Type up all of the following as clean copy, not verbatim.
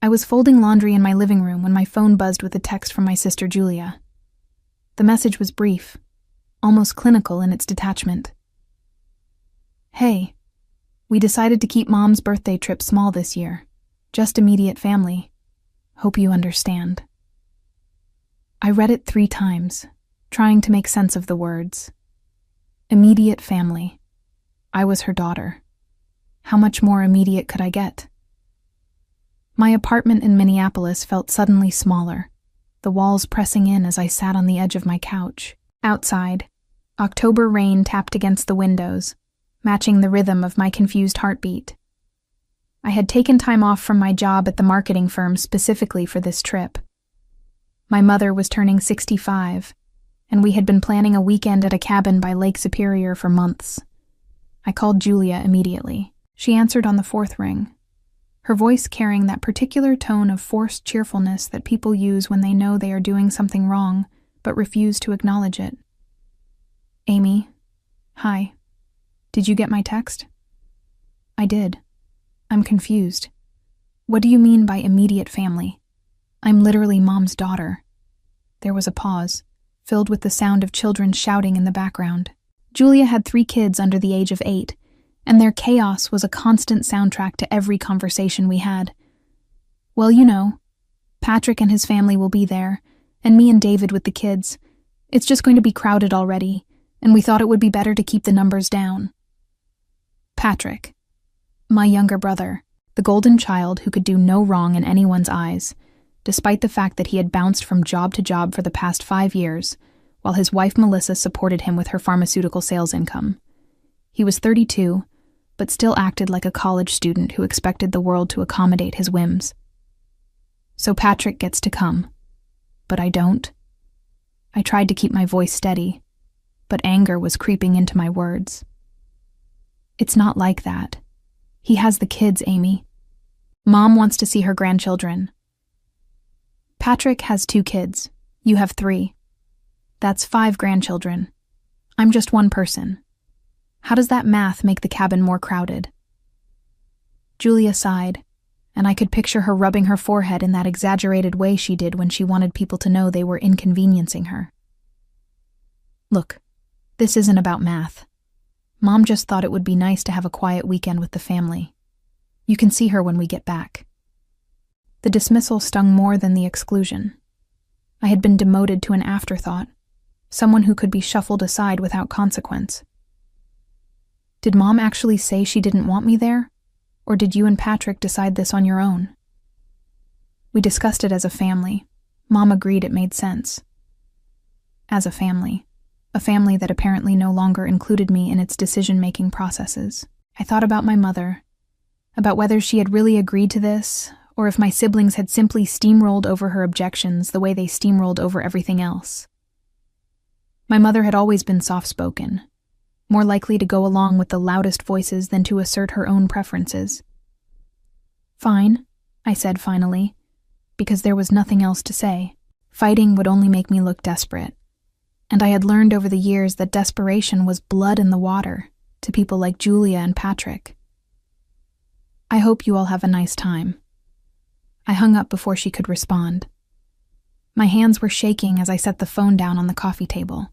I was folding laundry in my living room when my phone buzzed with a text from my sister Julia. The message was brief, almost clinical in its detachment. Hey, we decided to keep Mom's birthday trip small this year. Just immediate family. Hope you understand. I read it 3 times, trying to make sense of the words. Immediate family. I was her daughter. How much more immediate could I get? My apartment in Minneapolis felt suddenly smaller, the walls pressing in as I sat on the edge of my couch. Outside, October rain tapped against the windows, matching the rhythm of my confused heartbeat. I had taken time off from my job at the marketing firm specifically for this trip. My mother was turning 65, and we had been planning a weekend at a cabin by Lake Superior for months. I called Julia immediately. She answered on the 4th ring, her voice carrying that particular tone of forced cheerfulness that people use when they know they are doing something wrong but refuse to acknowledge it. Amy, hi. Did you get my text? I did. I'm confused. What do you mean by immediate family? I'm literally Mom's daughter. There was a pause, filled with the sound of children shouting in the background. Julia had 3 kids under the age of 8, and their chaos was a constant soundtrack to every conversation we had. Well, you know, Patrick and his family will be there, and me and David with the kids. It's just going to be crowded already, and we thought it would be better to keep the numbers down. Patrick, my younger brother, the golden child who could do no wrong in anyone's eyes, despite the fact that he had bounced from job to job for the past 5 years, while his wife Melissa supported him with her pharmaceutical sales income. He was 32, but still acted like a college student who expected the world to accommodate his whims. So Patrick gets to come, but I don't. I tried to keep my voice steady, but anger was creeping into my words. It's not like that. He has the kids, Amy. Mom wants to see her grandchildren. Patrick has 2 kids. You have 3. That's 5 grandchildren. I'm just one person. How does that math make the cabin more crowded? Julia sighed, and I could picture her rubbing her forehead in that exaggerated way she did when she wanted people to know they were inconveniencing her. Look, this isn't about math. Mom just thought it would be nice to have a quiet weekend with the family. You can see her when we get back. The dismissal stung more than the exclusion. I had been demoted to an afterthought, someone who could be shuffled aside without consequence. Did Mom actually say she didn't want me there, or did you and Patrick decide this on your own? We discussed it as a family. Mom agreed it made sense. As a family that apparently no longer included me in its decision-making processes. I thought about my mother, about whether she had really agreed to this, or if my siblings had simply steamrolled over her objections the way they steamrolled over everything else. My mother had always been soft-spoken, more likely to go along with the loudest voices than to assert her own preferences. Fine, I said finally, because there was nothing else to say. Fighting would only make me look desperate, and I had learned over the years that desperation was blood in the water to people like Julia and Patrick. I hope you all have a nice time. I hung up before she could respond. My hands were shaking as I set the phone down on the coffee table.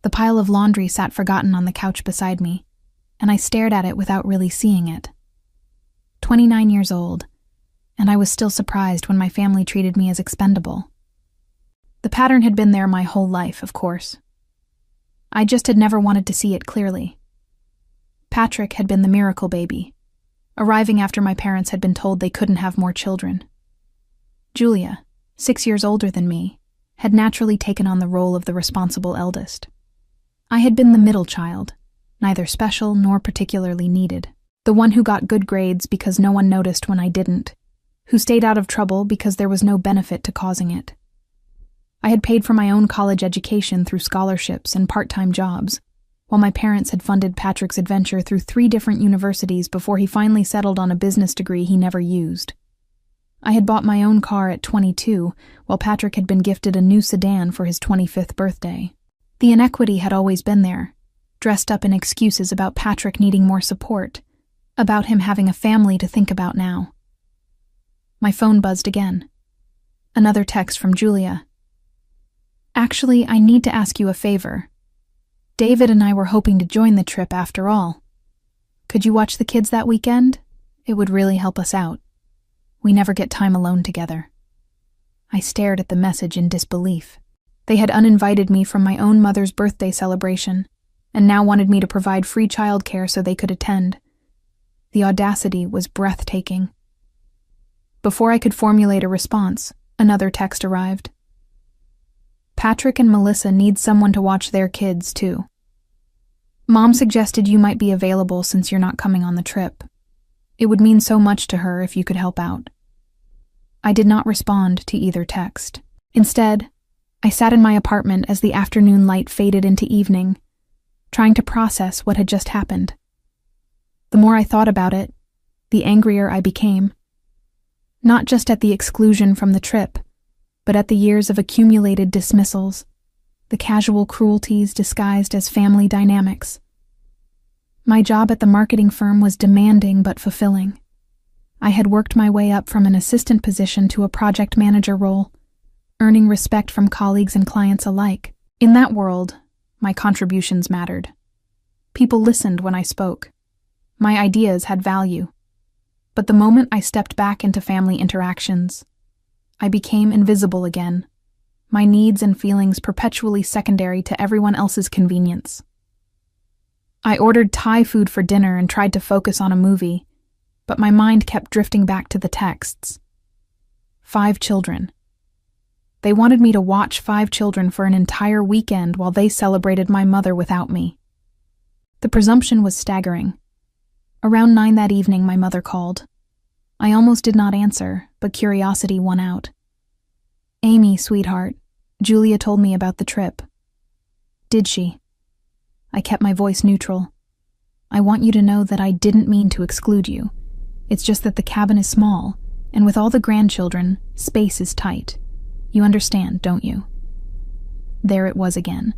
The pile of laundry sat forgotten on the couch beside me, and I stared at it without really seeing it. 29 years old, and I was still surprised when my family treated me as expendable. The pattern had been there my whole life, of course. I just had never wanted to see it clearly. Patrick had been the miracle baby, arriving after my parents had been told they couldn't have more children. Julia, 6 years older than me, had naturally taken on the role of the responsible eldest. I had been the middle child, neither special nor particularly needed, the one who got good grades because no one noticed when I didn't, who stayed out of trouble because there was no benefit to causing it. I had paid for my own college education through scholarships and part-time jobs, while my parents had funded Patrick's adventure through 3 different universities before he finally settled on a business degree he never used. I had bought my own car at 22, while Patrick had been gifted a new sedan for his 25th birthday. The inequity had always been there, dressed up in excuses about Patrick needing more support, about him having a family to think about now. My phone buzzed again. Another text from Julia. Actually, I need to ask you a favor. David and I were hoping to join the trip after all. Could you watch the kids that weekend? It would really help us out. We never get time alone together. I stared at the message in disbelief. They had uninvited me from my own mother's birthday celebration, and now wanted me to provide free childcare so they could attend. The audacity was breathtaking. Before I could formulate a response, another text arrived. Patrick and Melissa need someone to watch their kids, too. Mom suggested you might be available since you're not coming on the trip. It would mean so much to her if you could help out. I did not respond to either text. Instead, I sat in my apartment as the afternoon light faded into evening, trying to process what had just happened. The more I thought about it, the angrier I became. Not just at the exclusion from the trip, but at the years of accumulated dismissals, the casual cruelties disguised as family dynamics. My job at the marketing firm was demanding but fulfilling. I had worked my way up from an assistant position to a project manager role, earning respect from colleagues and clients alike. In that world, my contributions mattered. People listened when I spoke. My ideas had value. But the moment I stepped back into family interactions, I became invisible again, my needs and feelings perpetually secondary to everyone else's convenience. I ordered Thai food for dinner and tried to focus on a movie, but my mind kept drifting back to the texts. 5 children. They wanted me to watch 5 children for an entire weekend while they celebrated my mother without me. The presumption was staggering. Around 9 that evening, my mother called. I almost did not answer, but curiosity won out. Amy, sweetheart, Julia told me about the trip. Did she? I kept my voice neutral. I want you to know that I didn't mean to exclude you. It's just that the cabin is small, and with all the grandchildren, space is tight. You understand, don't you? There it was again.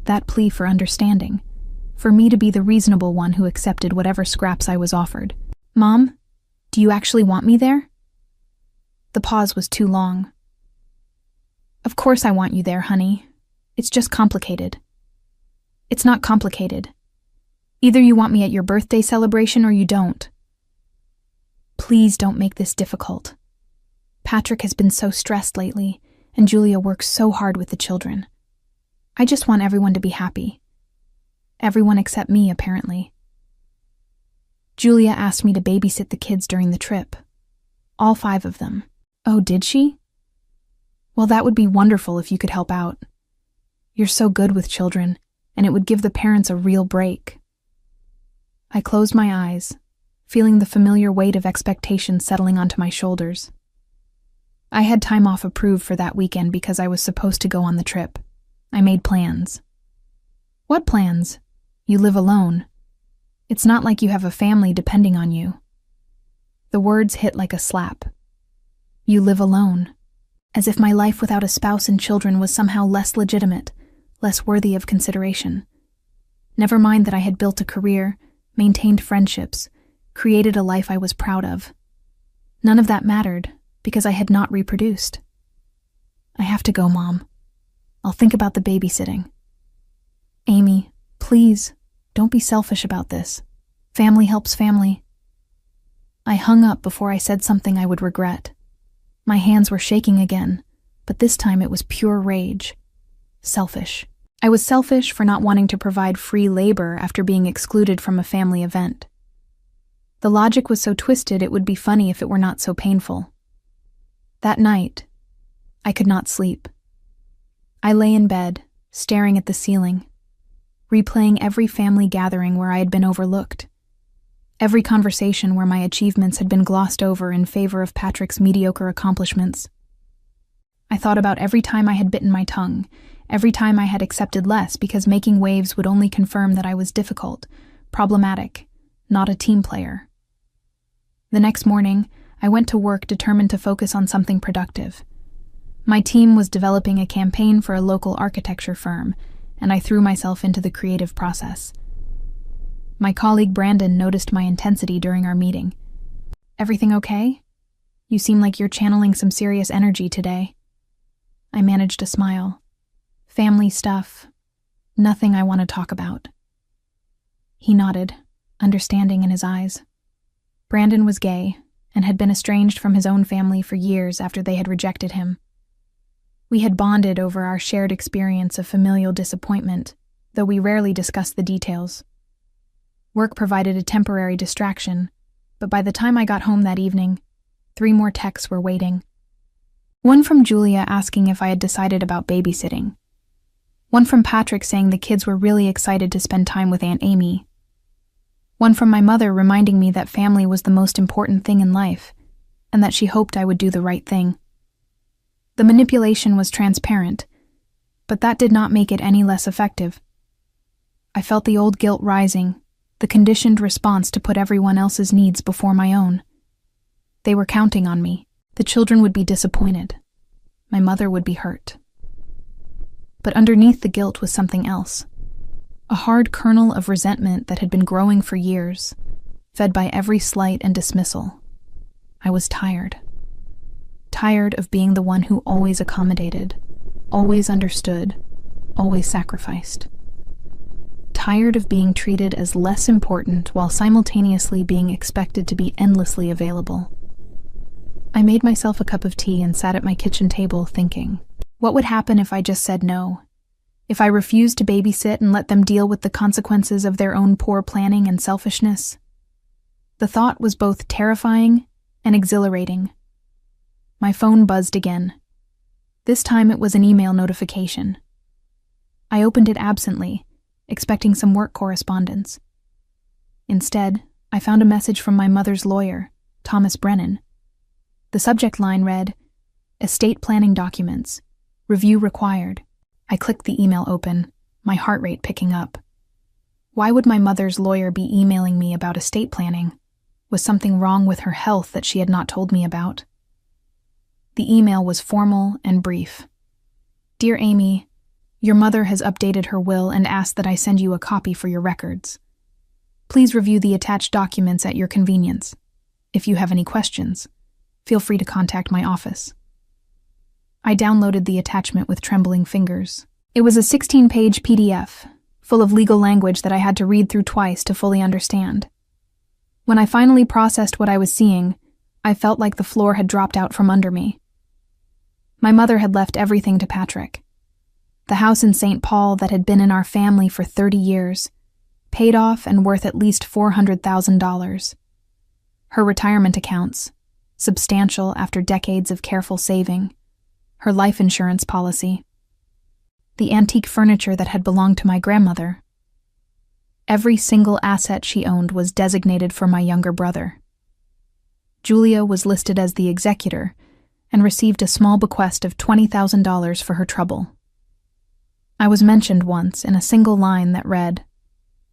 That plea for understanding. For me to be the reasonable one who accepted whatever scraps I was offered. Mom, do you actually want me there? The pause was too long. Of course I want you there, honey. It's just complicated. It's not complicated. Either you want me at your birthday celebration or you don't. Please don't make this difficult. Patrick has been so stressed lately, and Julia works so hard with the children. I just want everyone to be happy. Everyone except me, apparently. Julia asked me to babysit the kids during the trip. All 5 of them. Oh, did she? Well, that would be wonderful if you could help out. You're so good with children, and it would give the parents a real break. I closed my eyes, feeling the familiar weight of expectation settling onto my shoulders. I had time off approved for that weekend because I was supposed to go on the trip. I made plans. What plans? You live alone. It's not like you have a family depending on you. The words hit like a slap. You live alone. As if my life without a spouse and children was somehow less legitimate, less worthy of consideration. Never mind that I had built a career, maintained friendships, created a life I was proud of. None of that mattered, because I had not reproduced. I have to go, Mom. I'll think about the babysitting. Amy, please, don't be selfish about this. Family helps family. I hung up before I said something I would regret. My hands were shaking again, but this time it was pure rage. Selfish. I was selfish for not wanting to provide free labor after being excluded from a family event. The logic was so twisted it would be funny if it were not so painful. That night, I could not sleep. I lay in bed, staring at the ceiling, replaying every family gathering where I had been overlooked, every conversation where my achievements had been glossed over in favor of Patrick's mediocre accomplishments. I thought about every time I had bitten my tongue, every time I had accepted less because making waves would only confirm that I was difficult, problematic, not a team player. The next morning, I went to work determined to focus on something productive. My team was developing a campaign for a local architecture firm, and I threw myself into the creative process. My colleague Brandon noticed my intensity during our meeting. Everything okay? You seem like you're channeling some serious energy today." I managed a smile. "Family stuff. Nothing I want to talk about." He nodded, understanding in his eyes. Brandon was gay and had been estranged from his own family for years after they had rejected him. We had bonded over our shared experience of familial disappointment, though we rarely discussed the details. Work provided a temporary distraction, but by the time I got home that evening, 3 more texts were waiting. One from Julia asking if I had decided about babysitting. One from Patrick saying the kids were really excited to spend time with Aunt Amy. One from my mother reminding me that family was the most important thing in life, and that she hoped I would do the right thing. The manipulation was transparent, but that did not make it any less effective. I felt the old guilt rising, the conditioned response to put everyone else's needs before my own. They were counting on me. The children would be disappointed. My mother would be hurt. But underneath the guilt was something else. A hard kernel of resentment that had been growing for years, fed by every slight and dismissal. I was tired. Tired of being the one who always accommodated, always understood, always sacrificed. Tired of being treated as less important while simultaneously being expected to be endlessly available. I made myself a cup of tea and sat at my kitchen table thinking, what would happen if I just said no? If I refused to babysit and let them deal with the consequences of their own poor planning and selfishness? The thought was both terrifying and exhilarating. My phone buzzed again. This time it was an email notification. I opened it absently, expecting some work correspondence. Instead, I found a message from my mother's lawyer, Thomas Brennan. The subject line read, "Estate planning documents. Review required." I clicked the email open, my heart rate picking up. Why would my mother's lawyer be emailing me about estate planning? Was something wrong with her health that she had not told me about? The email was formal and brief. "Dear Amy, your mother has updated her will and asked that I send you a copy for your records. Please review the attached documents at your convenience. If you have any questions, feel free to contact my office." I downloaded the attachment with trembling fingers. It was a 16-page PDF, full of legal language that I had to read through twice to fully understand. When I finally processed what I was seeing, I felt like the floor had dropped out from under me. My mother had left everything to Patrick. The house in St. Paul that had been in our family for 30 years, paid off and worth at least $400,000. Her retirement accounts, substantial after decades of careful saving. Her life insurance policy. The antique furniture that had belonged to my grandmother. Every single asset she owned was designated for my younger brother. Julia was listed as the executor and received a small bequest of $20,000 for her trouble. I was mentioned once in a single line that read,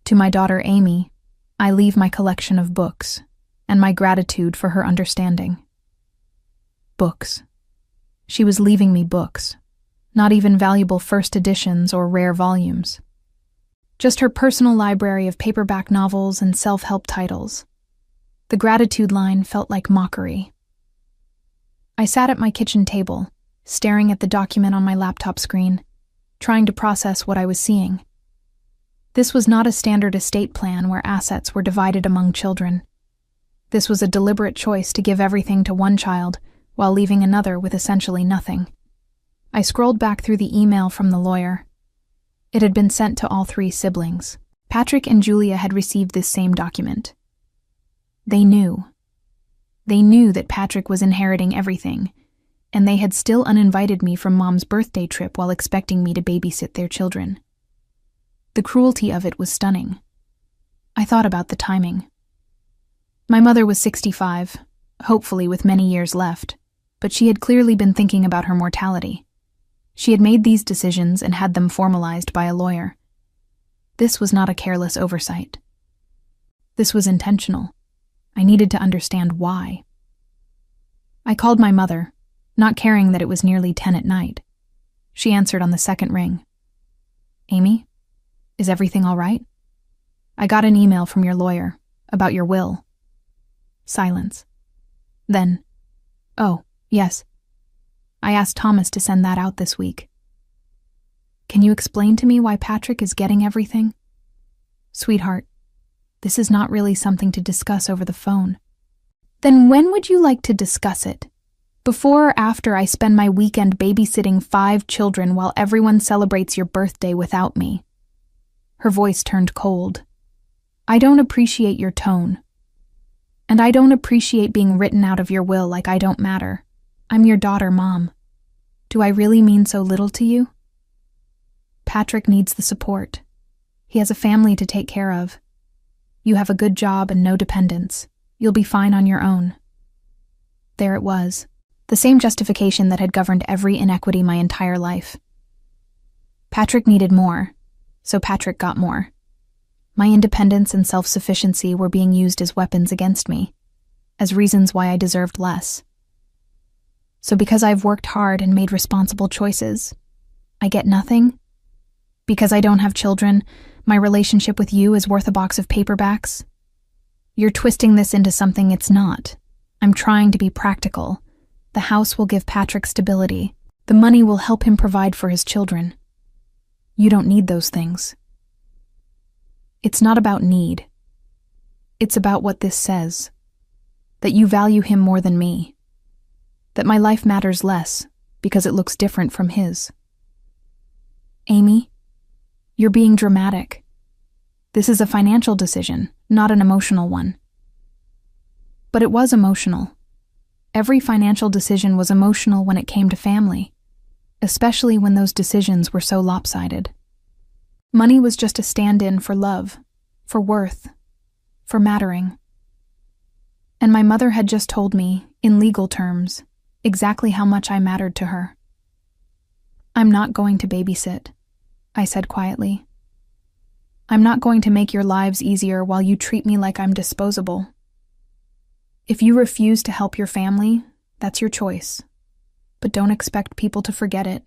"To my daughter Amy, I leave my collection of books and my gratitude for her understanding." Books. She was leaving me books, not even valuable first editions or rare volumes. Just her personal library of paperback novels and self-help titles. The gratitude line felt like mockery. I sat at my kitchen table, staring at the document on my laptop screen, trying to process what I was seeing. This was not a standard estate plan where assets were divided among children. This was a deliberate choice to give everything to one child while leaving another with essentially nothing. I scrolled back through the email from the lawyer. It had been sent to all 3 siblings. Patrick and Julia had received this same document. They knew. They knew that Patrick was inheriting everything, and they had still uninvited me from Mom's birthday trip while expecting me to babysit their children. The cruelty of it was stunning. I thought about the timing. My mother was 65, hopefully with many years left, but she had clearly been thinking about her mortality. She had made these decisions and had them formalized by a lawyer. This was not a careless oversight. This was intentional. I needed to understand why. I called my mother, not caring that it was nearly 10 at night. She answered on the second ring. "Amy, is everything all right? I got an email from your lawyer about your will." Silence. Then, Oh, yes. I asked Thomas to send that out this week. Can you explain to me why Patrick is getting everything? Sweetheart, this is not really something to discuss over the phone. Then when would you like to discuss it? Before or after I spend my weekend babysitting 5 children while everyone celebrates your birthday without me? Her voice turned cold. I don't appreciate your tone. And I don't appreciate being written out of your will like I don't matter. I'm your daughter, Mom. Do I really mean so little to you? Patrick needs the support. He has a family to take care of. You have a good job and no dependents. You'll be fine on your own. There it was, the same justification that had governed every inequity my entire life. Patrick needed more, so Patrick got more. My independence and self-sufficiency were being used as weapons against me, as reasons why I deserved less. So because I've worked hard and made responsible choices, I get nothing? Because I don't have children, my relationship with you is worth a box of paperbacks? You're twisting this into something it's not. I'm trying to be practical. The house will give Patrick stability. The money will help him provide for his children. You don't need those things. It's not about need. It's about what this says. That you value him more than me. That my life matters less because it looks different from his. Amy, you're being dramatic. This is a financial decision, not an emotional one. But it was emotional. Every financial decision was emotional when it came to family, especially when those decisions were so lopsided. Money was just a stand-in for love, for worth, for mattering. And my mother had just told me, in legal terms, exactly how much I mattered to her. I'm not going to babysit, I said quietly. I'm not going to make your lives easier while you treat me like I'm disposable. If you refuse to help your family, that's your choice. But don't expect people to forget it.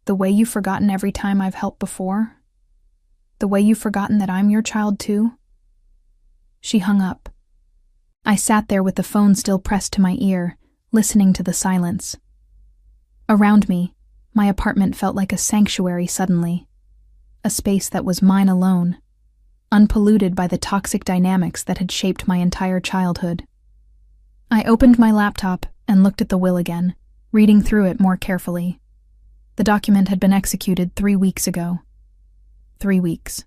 The way you've forgotten every time I've helped before. The way you've forgotten that I'm your child too. She hung up. I sat there with the phone still pressed to my ear, listening to the silence. Around me, my apartment felt like a sanctuary suddenly. A space that was mine alone, unpolluted by the toxic dynamics that had shaped my entire childhood. I opened my laptop and looked at the will again, reading through it more carefully. The document had been executed 3 weeks ago. 3 weeks.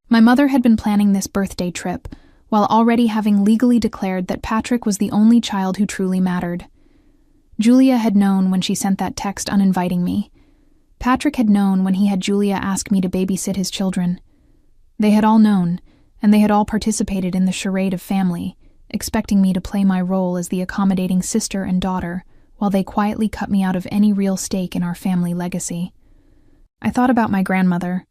My mother had been planning this birthday trip, while already having legally declared that Patrick was the only child who truly mattered. Julia had known when she sent that text uninviting me. Patrick had known when he had Julia ask me to babysit his children. They had all known, and they had all participated in the charade of family, expecting me to play my role as the accommodating sister and daughter, while they quietly cut me out of any real stake in our family legacy. I thought about my grandmother,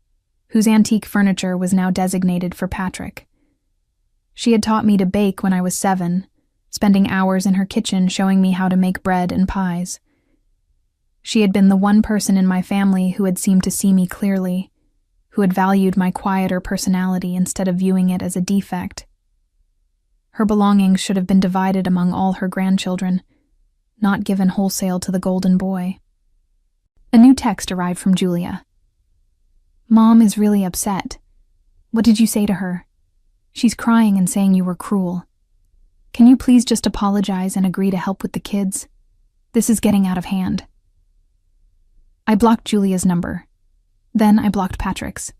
whose antique furniture was now designated for Patrick. She had taught me to bake when I was 7, spending hours in her kitchen showing me how to make bread and pies. She had been the one person in my family who had seemed to see me clearly, who had valued my quieter personality instead of viewing it as a defect. Her belongings should have been divided among all her grandchildren, not given wholesale to the golden boy. A new text arrived from Julia. Mom is really upset. What did you say to her? She's crying and saying you were cruel. Can you please just apologize and agree to help with the kids? This is getting out of hand. I blocked Julia's number. Then I blocked Patrick's.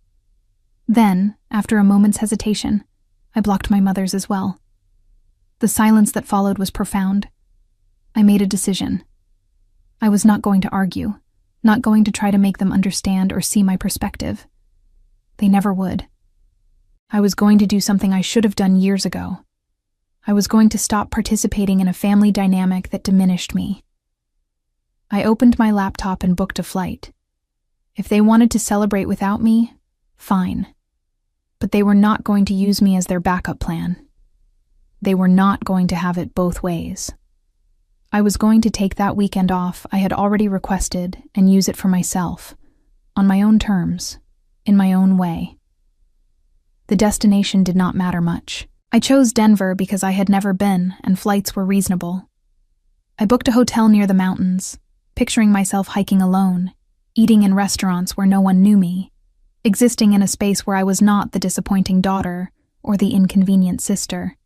Then, after a moment's hesitation, I blocked my mother's as well. The silence that followed was profound. I made a decision. I was not going to argue, not going to try to make them understand or see my perspective. They never would. I was going to do something I should have done years ago. I was going to stop participating in a family dynamic that diminished me. I opened my laptop and booked a flight. If they wanted to celebrate without me, fine. But they were not going to use me as their backup plan. They were not going to have it both ways. I was going to take that weekend off I had already requested and use it for myself, on my own terms, in my own way. The destination did not matter much. I chose Denver because I had never been and flights were reasonable. I booked a hotel near the mountains, picturing myself hiking alone, eating in restaurants where no one knew me, existing in a space where I was not the disappointing daughter or the inconvenient sister.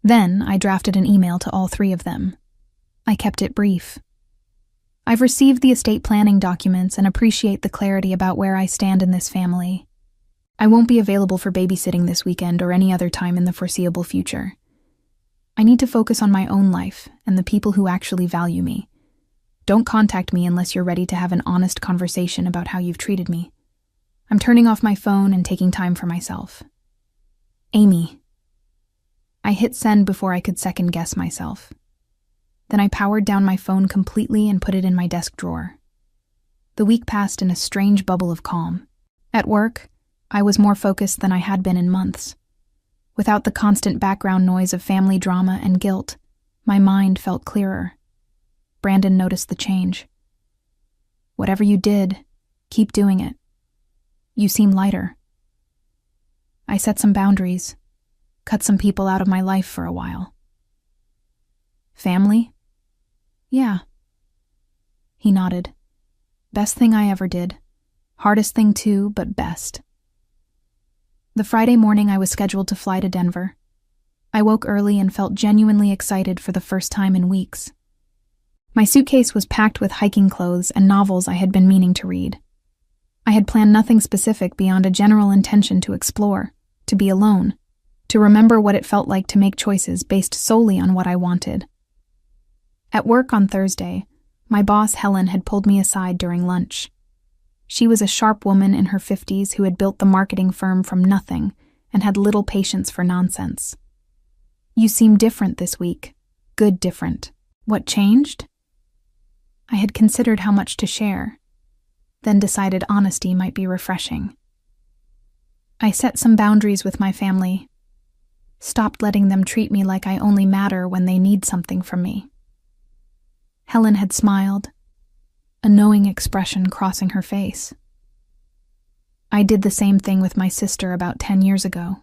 Then I drafted an email to all three of them. I kept it brief. I've received the estate planning documents and appreciate the clarity about where I stand in this family. I won't be available for babysitting this weekend or any other time in the foreseeable future. I need to focus on my own life and the people who actually value me. Don't contact me unless you're ready to have an honest conversation about how you've treated me. I'm turning off my phone and taking time for myself. Amy. I hit send before I could second-guess myself. Then I powered down my phone completely and put it in my desk drawer. The week passed in a strange bubble of calm. At work, I was more focused than I had been in months. Without the constant background noise of family drama and guilt, my mind felt clearer. Brandon noticed the change. Whatever you did, keep doing it. You seem lighter. I set some boundaries, cut some people out of my life for a while. Family? Yeah. He nodded. Best thing I ever did. Hardest thing too, but best. The Friday morning I was scheduled to fly to Denver. I woke early and felt genuinely excited for the first time in weeks. My suitcase was packed with hiking clothes and novels I had been meaning to read. I had planned nothing specific beyond a general intention to explore, to be alone, to remember what it felt like to make choices based solely on what I wanted. At work on Thursday, my boss Helen had pulled me aside during lunch. She was a sharp woman in her 50s who had built the marketing firm from nothing and had little patience for nonsense. You seem different this week. Good different. What changed? I had considered how much to share, then decided honesty might be refreshing. I set some boundaries with my family, stopped letting them treat me like I only matter when they need something from me. Helen had smiled, a knowing expression crossing her face. I did the same thing with my sister about 10 years ago.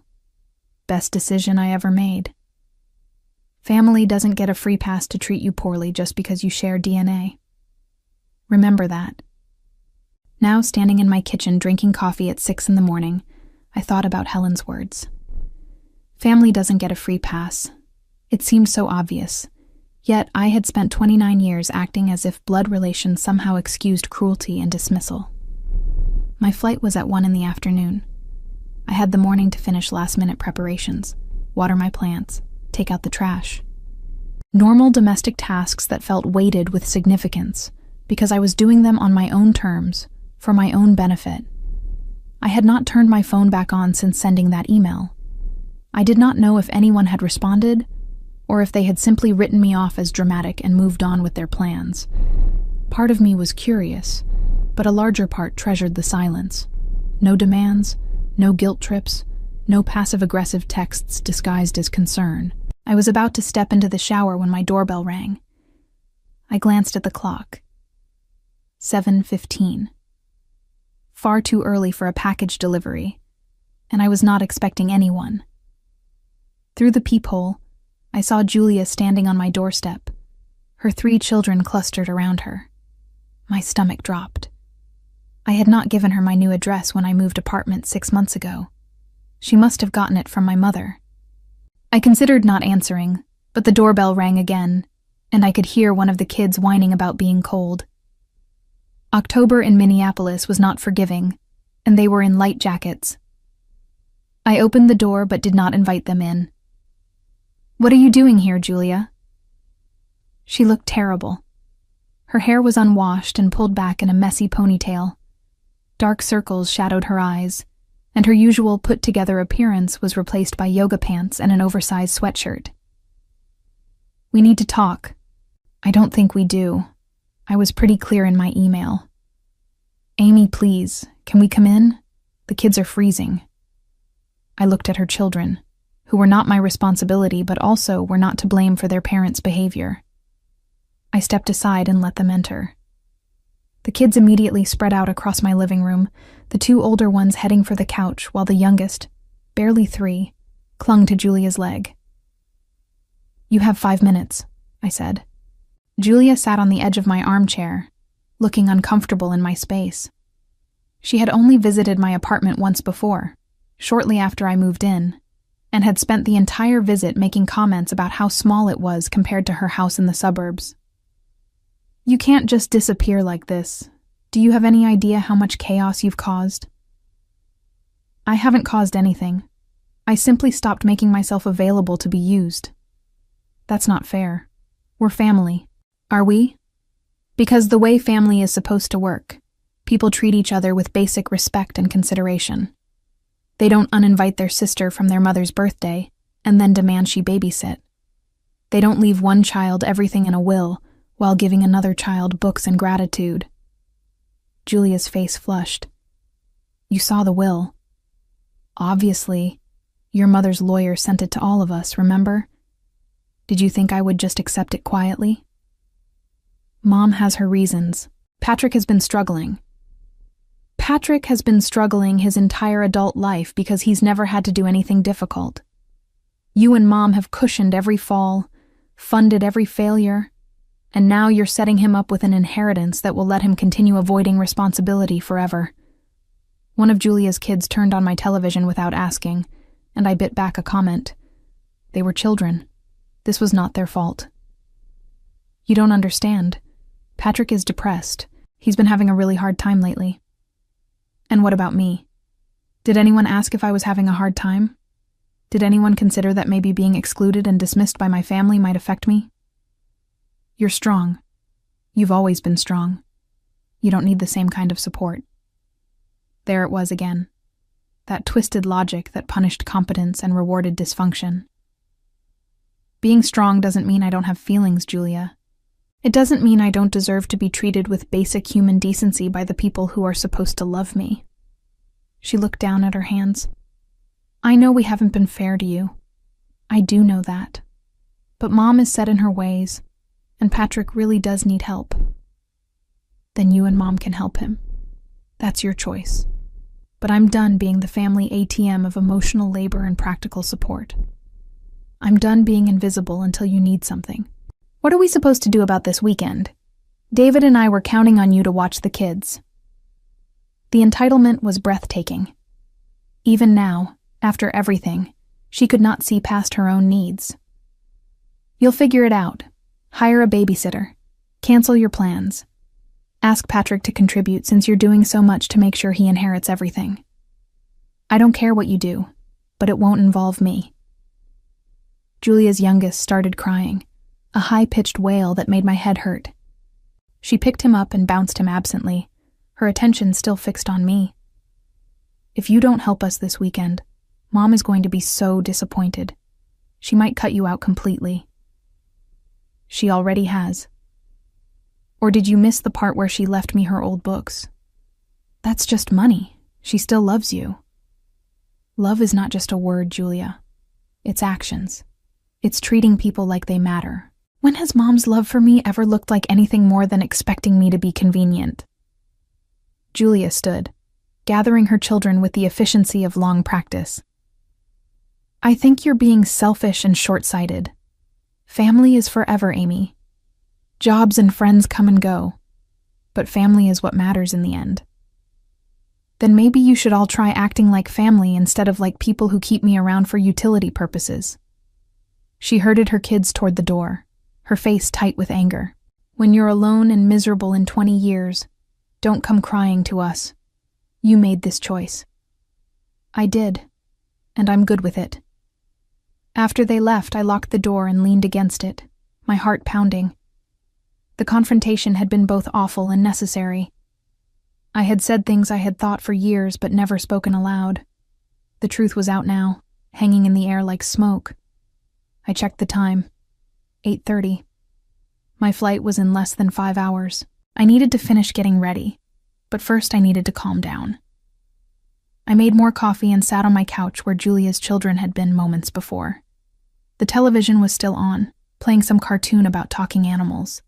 Best decision I ever made. Family doesn't get a free pass to treat you poorly just because you share DNA. Remember that. Now, standing in my kitchen drinking coffee at 6 a.m, I thought about Helen's words. Family doesn't get a free pass. It seemed so obvious. Yet I had spent 29 years acting as if blood relations somehow excused cruelty and dismissal. My flight was at 1 p.m. I had the morning to finish last-minute preparations, water my plants, take out the trash. Normal domestic tasks that felt weighted with significance, because I was doing them on my own terms, for my own benefit. I had not turned my phone back on since sending that email. I did not know if anyone had responded, or if they had simply written me off as dramatic and moved on with their plans. Part of me was curious, but a larger part treasured the silence. No demands, no guilt trips, no passive-aggressive texts disguised as concern. I was about to step into the shower when my doorbell rang. I glanced at the clock. 7:15. Far too early for a package delivery, and I was not expecting anyone. Through the peephole, I saw Julia standing on my doorstep, her 3 children clustered around her. My stomach dropped. I had not given her my new address when I moved apartment 6 months ago. She must have gotten it from my mother. I considered not answering, but the doorbell rang again, and I could hear one of the kids whining about being cold. October in Minneapolis was not forgiving, and they were in light jackets. I opened the door but did not invite them in. "What are you doing here, Julia?" She looked terrible. Her hair was unwashed and pulled back in a messy ponytail. Dark circles shadowed her eyes, and her usual put-together appearance was replaced by yoga pants and an oversized sweatshirt. "We need to talk." "I don't think we do. I was pretty clear in my email." "Amy, please, can we come in? The kids are freezing." I looked at her children, who were not my responsibility but also were not to blame for their parents' behavior. I stepped aside and let them enter. The kids immediately spread out across my living room, the 2 older ones heading for the couch while the youngest, barely 3, clung to Julia's leg. "You have 5 minutes," I said. Julia sat on the edge of my armchair, looking uncomfortable in my space. She had only visited my apartment once before, shortly after I moved in, and had spent the entire visit making comments about how small it was compared to her house in the suburbs. "You can't just disappear like this. Do you have any idea how much chaos you've caused?" "I haven't caused anything. I simply stopped making myself available to be used." "That's not fair. We're family." "Are we?" "Because the way family is supposed to work, people treat each other with basic respect and consideration. They don't uninvite their sister from their mother's birthday and then demand she babysit. They don't leave one child everything in a will while giving another child books and gratitude." Julia's face flushed. "You saw the will." "Obviously. Your mother's lawyer sent it to all of us, remember? Did you think I would just accept it quietly?" "Mom has her reasons. Patrick has been struggling. Patrick has been struggling his entire adult life because he's never had to do anything difficult. You and Mom have cushioned every fall, funded every failure, and now you're setting him up with an inheritance that will let him continue avoiding responsibility forever." One of Julia's kids turned on my television without asking, and I bit back a comment. They were children. This was not their fault. "You don't understand. Patrick is depressed. He's been having a really hard time lately." "And what about me? Did anyone ask if I was having a hard time? Did anyone consider that maybe being excluded and dismissed by my family might affect me?" "You're strong. You've always been strong. You don't need the same kind of support." There it was again. That twisted logic that punished competence and rewarded dysfunction. Being strong doesn't mean I don't have feelings, Julia. It doesn't mean I don't deserve to be treated with basic human decency by the people who are supposed to love me. She looked down at her hands. "I know we haven't been fair to you. I do know that. But Mom is set in her ways, and Patrick really does need help. Then you and Mom can help him. That's your choice. But I'm done being the family ATM of emotional labor and practical support. I'm done being invisible until you need something. What are we supposed to do about this weekend? David and I were counting on you to watch the kids." The entitlement was breathtaking. Even now, after everything, she could not see past her own needs. "You'll figure it out. Hire a babysitter. Cancel your plans. Ask Patrick to contribute since you're doing so much to make sure he inherits everything. I don't care what you do, but it won't involve me." Julia's youngest started crying, a high-pitched wail that made my head hurt. She picked him up and bounced him absently, her attention still fixed on me. "If you don't help us this weekend, Mom is going to be so disappointed. She might cut you out completely." "She already has." "Or did you miss the part where she left me her old books?" "That's just money. She still loves you." Love is not just a word, Julia. It's actions. It's treating people like they matter. When has Mom's love for me ever looked like anything more than expecting me to be convenient? Julia stood, gathering her children with the efficiency of long practice. "I think you're being selfish and short-sighted. Family is forever, Amy. Jobs and friends come and go, but family is what matters in the end. Then maybe you should all try acting like family instead of like people who keep me around for utility purposes." She herded her kids toward the door, her face tight with anger. "When you're alone and miserable in 20 years, don't come crying to us. You made this choice." "I did, and I'm good with it." After they left, I locked the door and leaned against it, my heart pounding. The confrontation had been both awful and necessary. I had said things I had thought for years but never spoken aloud. The truth was out now, hanging in the air like smoke. I checked the time. 8:30. My flight was in less than 5 hours. I needed to finish getting ready, but first I needed to calm down. I made more coffee and sat on my couch where Julia's children had been moments before. The television was still on, playing some cartoon about talking animals.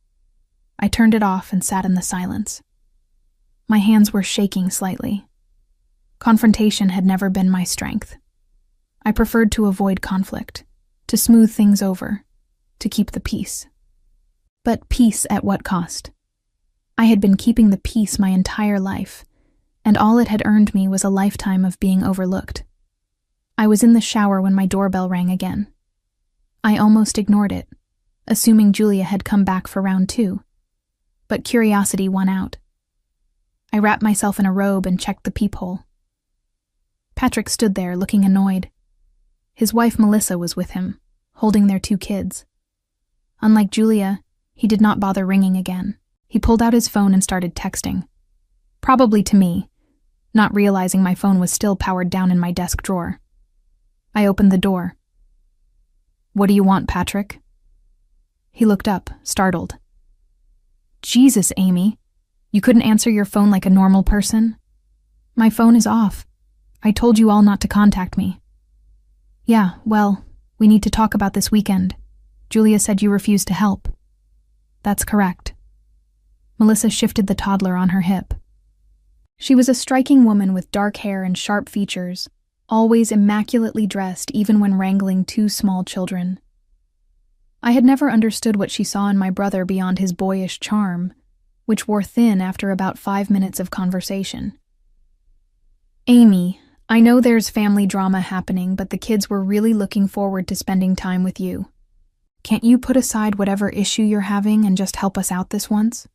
I turned it off and sat in the silence. My hands were shaking slightly. Confrontation had never been my strength. I preferred to avoid conflict, to smooth things over, to keep the peace. But peace at what cost? I had been keeping the peace my entire life, and all it had earned me was a lifetime of being overlooked. I was in the shower when my doorbell rang again. I almost ignored it, assuming Julia had come back for round 2. But curiosity won out. I wrapped myself in a robe and checked the peephole. Patrick stood there, looking annoyed. His wife Melissa was with him, holding their 2 kids. Unlike Julia, he did not bother ringing again. He pulled out his phone and started texting. Probably to me, not realizing my phone was still powered down in my desk drawer. I opened the door. "What do you want, Patrick?" He looked up, startled. "Jesus, Amy. You couldn't answer your phone like a normal person?" "My phone is off. I told you all not to contact me." "Yeah, well, we need to talk about this weekend. Julia said you refused to help." "That's correct." Melissa shifted the toddler on her hip. She was a striking woman with dark hair and sharp features, always immaculately dressed even when wrangling 2 small children. I had never understood what she saw in my brother beyond his boyish charm, which wore thin after about 5 minutes of conversation. "Amy, I know there's family drama happening, but the kids were really looking forward to spending time with you. Can't you put aside whatever issue you're having and just help us out this once?"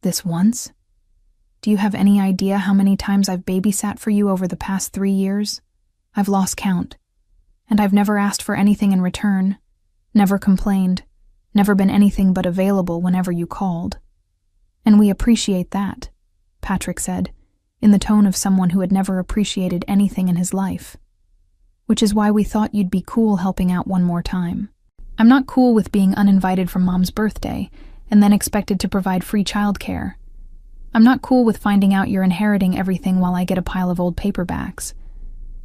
"This once? Do you have any idea how many times I've babysat for you over the past 3 years? I've lost count. And I've never asked for anything in return, never complained, never been anything but available whenever you called. And we appreciate that," Patrick said, in the tone of someone who had never appreciated anything in his life. "Which is why we thought you'd be cool helping out one more time. I'm not cool with being uninvited from Mom's birthday and then expected to provide free childcare. I'm not cool with finding out you're inheriting everything while I get a pile of old paperbacks.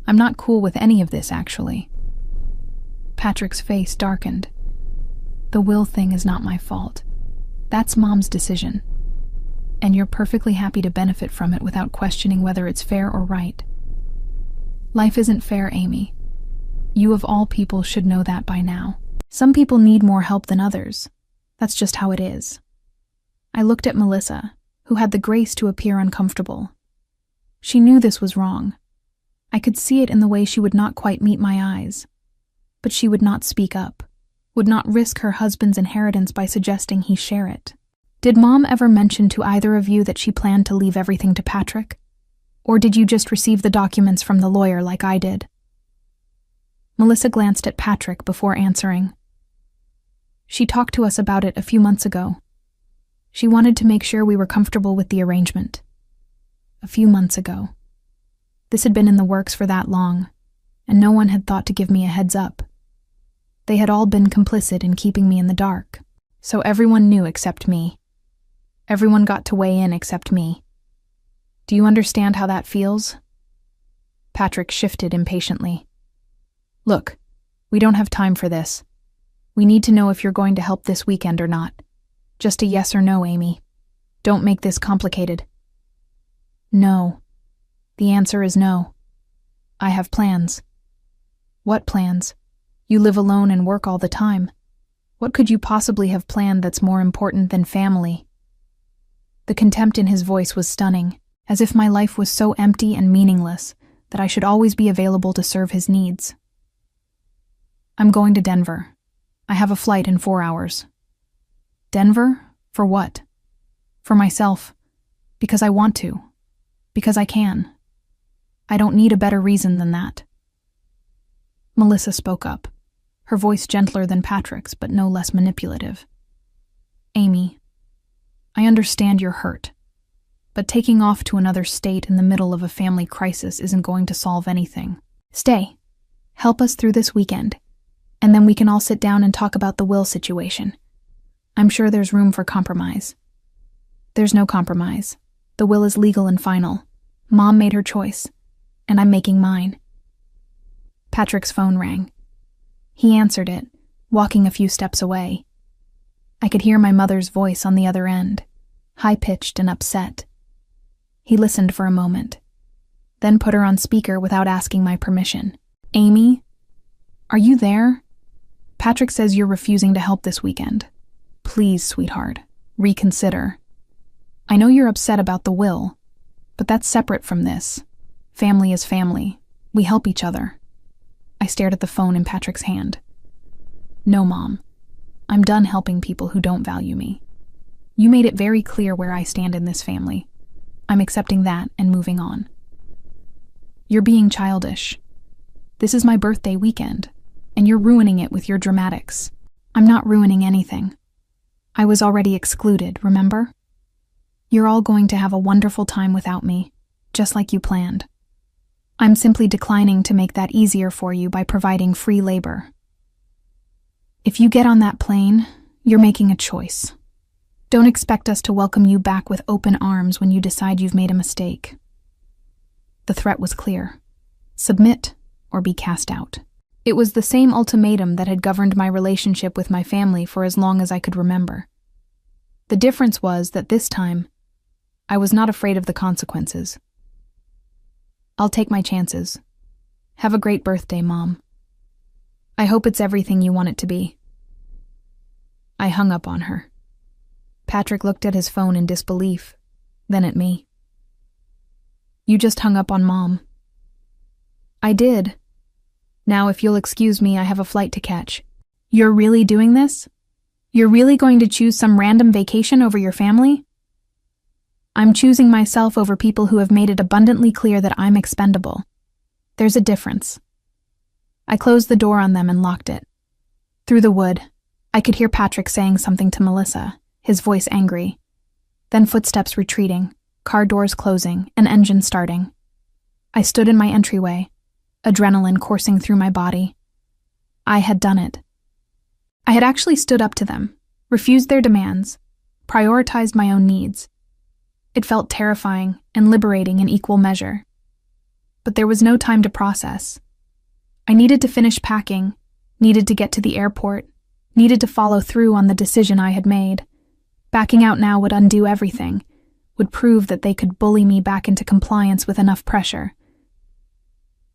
I'm not cool with any of this, actually." Patrick's face darkened. "The will thing is not my fault. That's Mom's decision. And you're perfectly happy to benefit from it without questioning whether it's fair or right. Life isn't fair, Amy. You of all people should know that by now. Some people need more help than others. That's just how it is." I looked at Melissa, who had the grace to appear uncomfortable. She knew this was wrong. I could see it in the way she would not quite meet my eyes. But she would not speak up, would not risk her husband's inheritance by suggesting he share it. "Did Mom ever mention to either of you that she planned to leave everything to Patrick? Or did you just receive the documents from the lawyer like I did?" Melissa glanced at Patrick before answering. "She talked to us about it a few months ago. She wanted to make sure we were comfortable with the arrangement. A few months ago. This had been in the works for that long, and no one had thought to give me a heads up. They had all been complicit in keeping me in the dark, so everyone knew except me. Everyone got to weigh in except me. Do you understand how that feels?" Patrick shifted impatiently. "Look, we don't have time for this. We need to know if you're going to help this weekend or not. Just a yes or no, Amy. Don't make this complicated." "No. The answer is no. I have plans." "What plans? You live alone and work all the time. What could you possibly have planned that's more important than family?" The contempt in his voice was stunning, as if my life was so empty and meaningless that I should always be available to serve his needs. "I'm going to Denver. I have a flight in 4 hours." "Denver? For what?" "For myself. Because I want to. Because I can. I don't need a better reason than that." Melissa spoke up, her voice gentler than Patrick's but no less manipulative. "Amy, I understand you're hurt, but taking off to another state in the middle of a family crisis isn't going to solve anything. Stay. Help us through this weekend, and then we can all sit down and talk about the will situation. I'm sure there's room for compromise." "There's no compromise. The will is legal and final. Mom made her choice, and I'm making mine." Patrick's phone rang. He answered it, walking a few steps away. I could hear my mother's voice on the other end, high-pitched and upset. He listened for a moment, then put her on speaker without asking my permission. "Amy? Are you there? Patrick says you're refusing to help this weekend. Please, sweetheart, reconsider. I know you're upset about the will, but that's separate from this. Family is family. We help each other. I stared at the phone in Patrick's hand. No, Mom. I'm done helping people who don't value me. You made it very clear where I stand in this family. I'm accepting that and moving on. You're being childish. This is my birthday weekend, and you're ruining it with your dramatics. I'm not ruining anything. I was already excluded, remember? You're all going to have a wonderful time without me, just like you planned. I'm simply declining to make that easier for you by providing free labor. If you get on that plane, you're making a choice. Don't expect us to welcome you back with open arms when you decide you've made a mistake. The threat was clear. Submit or be cast out. It was the same ultimatum that had governed my relationship with my family for as long as I could remember. The difference was that this time, I was not afraid of the consequences. I'll take my chances. Have a great birthday, Mom. I hope it's everything you want it to be. I hung up on her. Patrick looked at his phone in disbelief, then at me. You just hung up on Mom. I did. Now, if you'll excuse me, I have a flight to catch. You're really doing this? You're really going to choose some random vacation over your family? I'm choosing myself over people who have made it abundantly clear that I'm expendable. There's a difference. I closed the door on them and locked it. Through the wood, I could hear Patrick saying something to Melissa, his voice angry. Then footsteps retreating, car doors closing, an engine starting. I stood in my entryway, adrenaline coursing through my body. I had done it. I had actually stood up to them, refused their demands, prioritized my own needs. It felt terrifying and liberating in equal measure. But there was no time to process. I needed to finish packing, needed to get to the airport, needed to follow through on the decision I had made. Backing out now would undo everything, would prove that they could bully me back into compliance with enough pressure.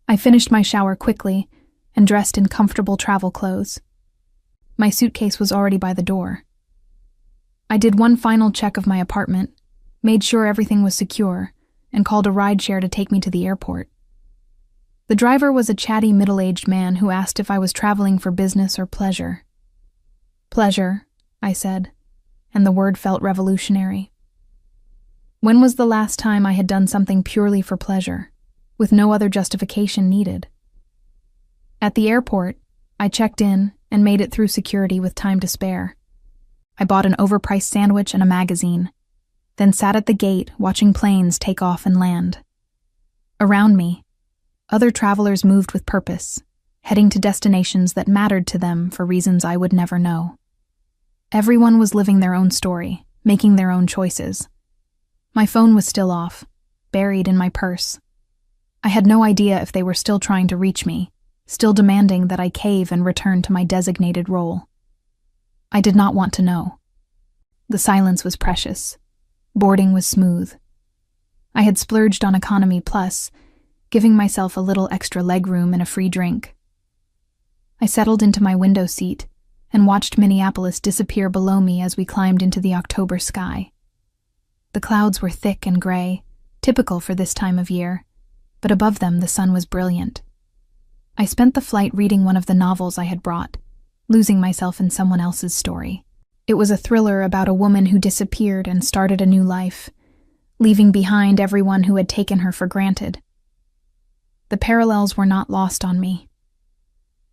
I finished my shower quickly and dressed in comfortable travel clothes. My suitcase was already by the door. I did one final check of my apartment, made sure everything was secure, and called a rideshare to take me to the airport. The driver was a chatty middle-aged man who asked if I was traveling for business or pleasure. Pleasure, I said, and the word felt revolutionary. When was the last time I had done something purely for pleasure, with no other justification needed? At the airport, I checked in and made it through security with time to spare. I bought an overpriced sandwich and a magazine, then sat at the gate watching planes take off and land. Around me, other travelers moved with purpose, heading to destinations that mattered to them for reasons I would never know. Everyone was living their own story, making their own choices. My phone was still off, buried in my purse. I had no idea if they were still trying to reach me, still demanding that I cave and return to my designated role. I did not want to know. The silence was precious. Boarding was smooth. I had splurged on Economy Plus, giving myself a little extra legroom and a free drink. I settled into my window seat and watched Minneapolis disappear below me as we climbed into the October sky. The clouds were thick and gray, typical for this time of year, but above them the sun was brilliant. I spent the flight reading one of the novels I had brought, losing myself in someone else's story. It was a thriller about a woman who disappeared and started a new life, leaving behind everyone who had taken her for granted. The parallels were not lost on me.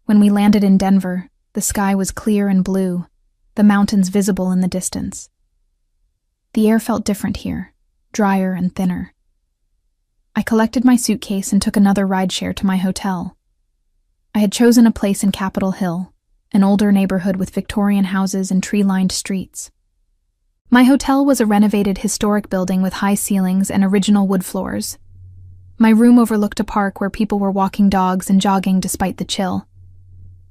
When we landed in Denver, the sky was clear and blue, the mountains visible in the distance. The air felt different here, drier and thinner. I collected my suitcase and took another rideshare to my hotel. I had chosen a place in Capitol Hill, an older neighborhood with Victorian houses and tree-lined streets. My hotel was a renovated historic building with high ceilings and original wood floors. My room overlooked a park where people were walking dogs and jogging despite the chill.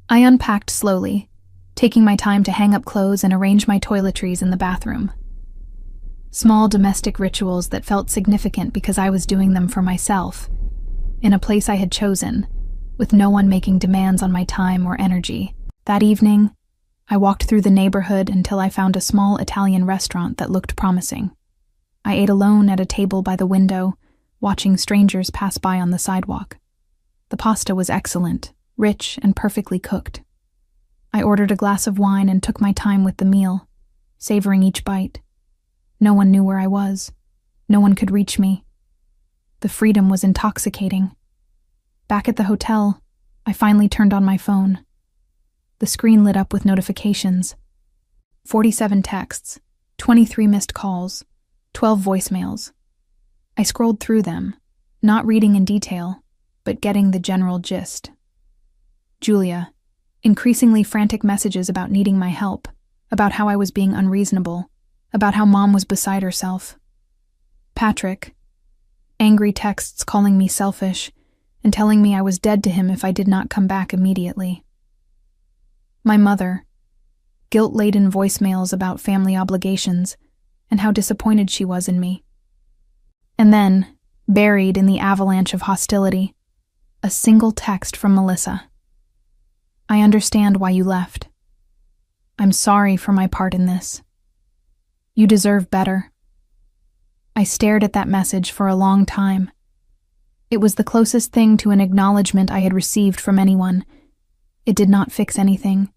I unpacked slowly, taking my time to hang up clothes and arrange my toiletries in the bathroom. Small domestic rituals that felt significant because I was doing them for myself, in a place I had chosen, with no one making demands on my time or energy. That evening, I walked through the neighborhood until I found a small Italian restaurant that looked promising. I ate alone at a table by the window, watching strangers pass by on the sidewalk. The pasta was excellent, rich and perfectly cooked. I ordered a glass of wine and took my time with the meal, savoring each bite. No one knew where I was. No one could reach me. The freedom was intoxicating. Back at the hotel, I finally turned on my phone. The screen lit up with notifications. 47 texts, 23 missed calls, 12 voicemails. I scrolled through them, not reading in detail, but getting the general gist. Julia, increasingly frantic messages about needing my help, about how I was being unreasonable, about how Mom was beside herself. Patrick, angry texts calling me selfish and telling me I was dead to him if I did not come back immediately. My mother, guilt-laden voicemails about family obligations and how disappointed she was in me. And then, buried in the avalanche of hostility, a single text from Melissa. I understand why you left. I'm sorry for my part in this. You deserve better. I stared at that message for a long time. It was the closest thing to an acknowledgement I had received from anyone. It did not fix anything,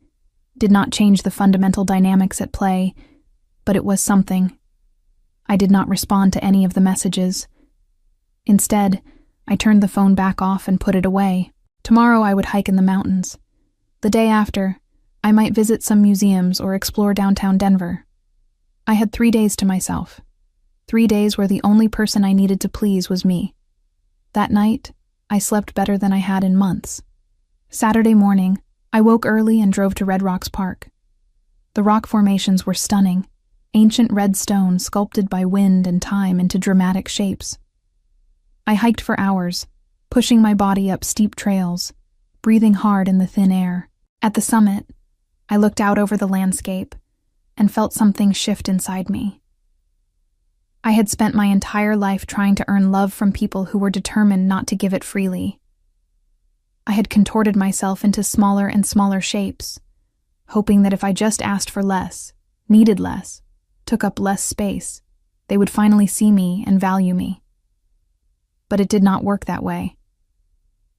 did not change the fundamental dynamics at play, but it was something. I did not respond to any of the messages. Instead, I turned the phone back off and put it away. Tomorrow I would hike in the mountains. The day after, I might visit some museums or explore downtown Denver. I had 3 days to myself. 3 days where the only person I needed to please was me. That night, I slept better than I had in months. Saturday morning, I woke early and drove to Red Rocks Park. The rock formations were stunning, ancient red stone sculpted by wind and time into dramatic shapes. I hiked for hours, pushing my body up steep trails, breathing hard in the thin air. At the summit, I looked out over the landscape and felt something shift inside me. I had spent my entire life trying to earn love from people who were determined not to give it freely. I had contorted myself into smaller and smaller shapes, hoping that if I just asked for less, needed less, took up less space, they would finally see me and value me. But it did not work that way.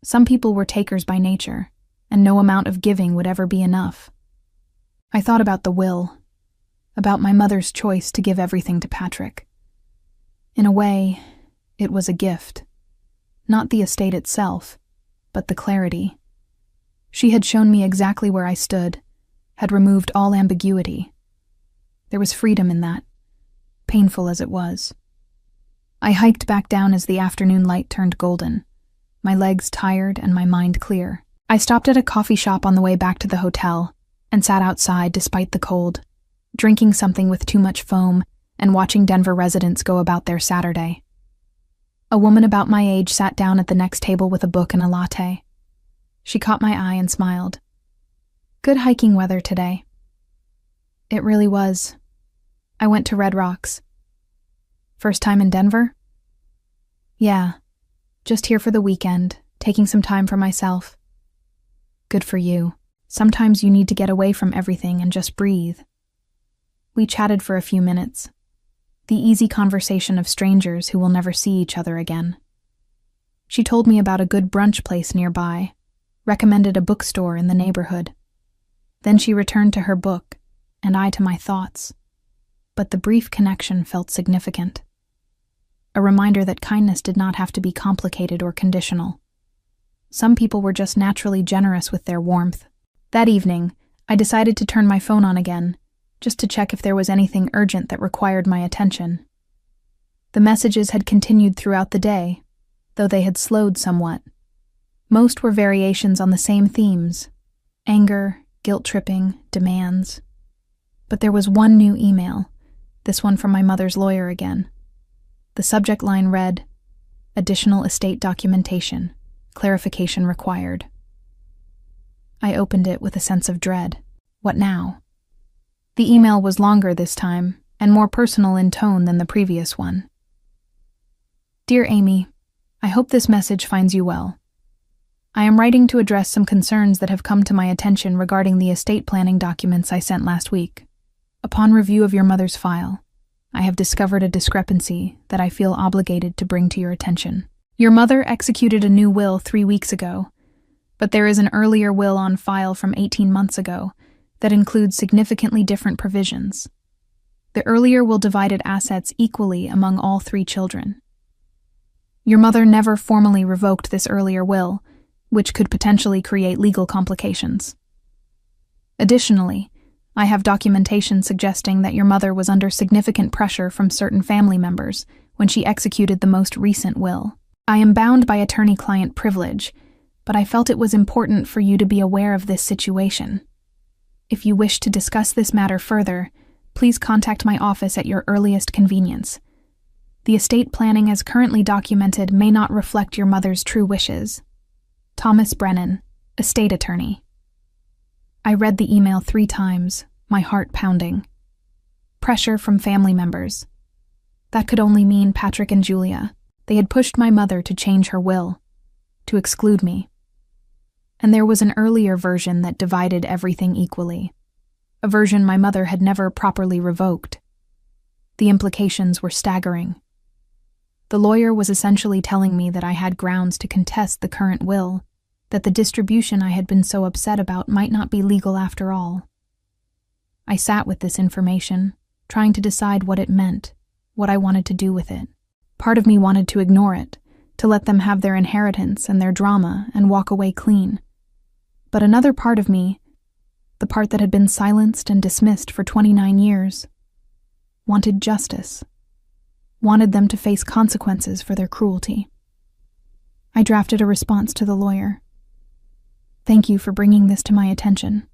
Some people were takers by nature, and no amount of giving would ever be enough. I thought about the will, about my mother's choice to give everything to Patrick. In a way, it was a gift. Not the estate itself, but the clarity. She had shown me exactly where I stood, had removed all ambiguity. There was freedom in that, painful as it was. I hiked back down as the afternoon light turned golden, my legs tired and my mind clear. I stopped at a coffee shop on the way back to the hotel and sat outside despite the cold, drinking something with too much foam and watching Denver residents go about their Saturday. A woman about my age sat down at the next table with a book and a latte. She caught my eye and smiled. Good hiking weather today. It really was. I went to Red Rocks. First time in Denver? Yeah, just here for the weekend, taking some time for myself. Good for you. Sometimes you need to get away from everything and just breathe. We chatted for a few minutes. The easy conversation of strangers who will never see each other again. She told me about a good brunch place nearby, recommended a bookstore in the neighborhood. Then she returned to her book, and I to my thoughts. But the brief connection felt significant. A reminder that kindness did not have to be complicated or conditional. Some people were just naturally generous with their warmth. That evening, I decided to turn my phone on again, just to check if there was anything urgent that required my attention. The messages had continued throughout the day, though they had slowed somewhat. Most were variations on the same themes: anger, guilt-tripping, demands. But there was one new email, this one from my mother's lawyer again. The subject line read, "Additional estate documentation. Clarification required." I opened it with a sense of dread. What now? The email was longer this time, and more personal in tone than the previous one. Dear Amy, I hope this message finds you well. I am writing to address some concerns that have come to my attention regarding the estate planning documents I sent last week. Upon review of your mother's file, I have discovered a discrepancy that I feel obligated to bring to your attention. Your mother executed a new will 3 weeks ago, but there is an earlier will on file from 18 months ago that includes significantly different provisions. The earlier will divided assets equally among all 3 children. Your mother never formally revoked this earlier will, which could potentially create legal complications. Additionally, I have documentation suggesting that your mother was under significant pressure from certain family members when she executed the most recent will. I am bound by attorney-client privilege, but I felt it was important for you to be aware of this situation. If you wish to discuss this matter further, please contact my office at your earliest convenience. The estate planning as currently documented may not reflect your mother's true wishes. Thomas Brennan, estate attorney. I read the email 3 times, my heart pounding. Pressure from family members. That could only mean Patrick and Julia. They had pushed my mother to change her will, to exclude me. And there was an earlier version that divided everything equally, a version my mother had never properly revoked. The implications were staggering. The lawyer was essentially telling me that I had grounds to contest the current will, that the distribution I had been so upset about might not be legal after all. I sat with this information, trying to decide what it meant, what I wanted to do with it. Part of me wanted to ignore it, to let them have their inheritance and their drama and walk away clean. But another part of me, the part that had been silenced and dismissed for 29 years, wanted justice, wanted them to face consequences for their cruelty. I drafted a response to the lawyer. Thank you for bringing this to my attention.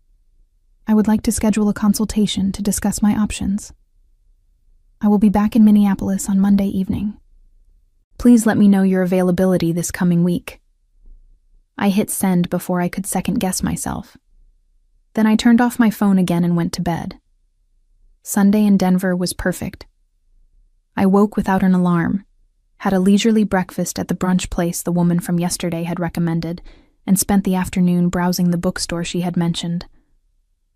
I would like to schedule a consultation to discuss my options. I will be back in Minneapolis on Monday evening. Please let me know your availability this coming week. I hit send before I could second-guess myself. Then I turned off my phone again and went to bed. Sunday in Denver was perfect. I woke without an alarm, had a leisurely breakfast at the brunch place the woman from yesterday had recommended, and spent the afternoon browsing the bookstore she had mentioned.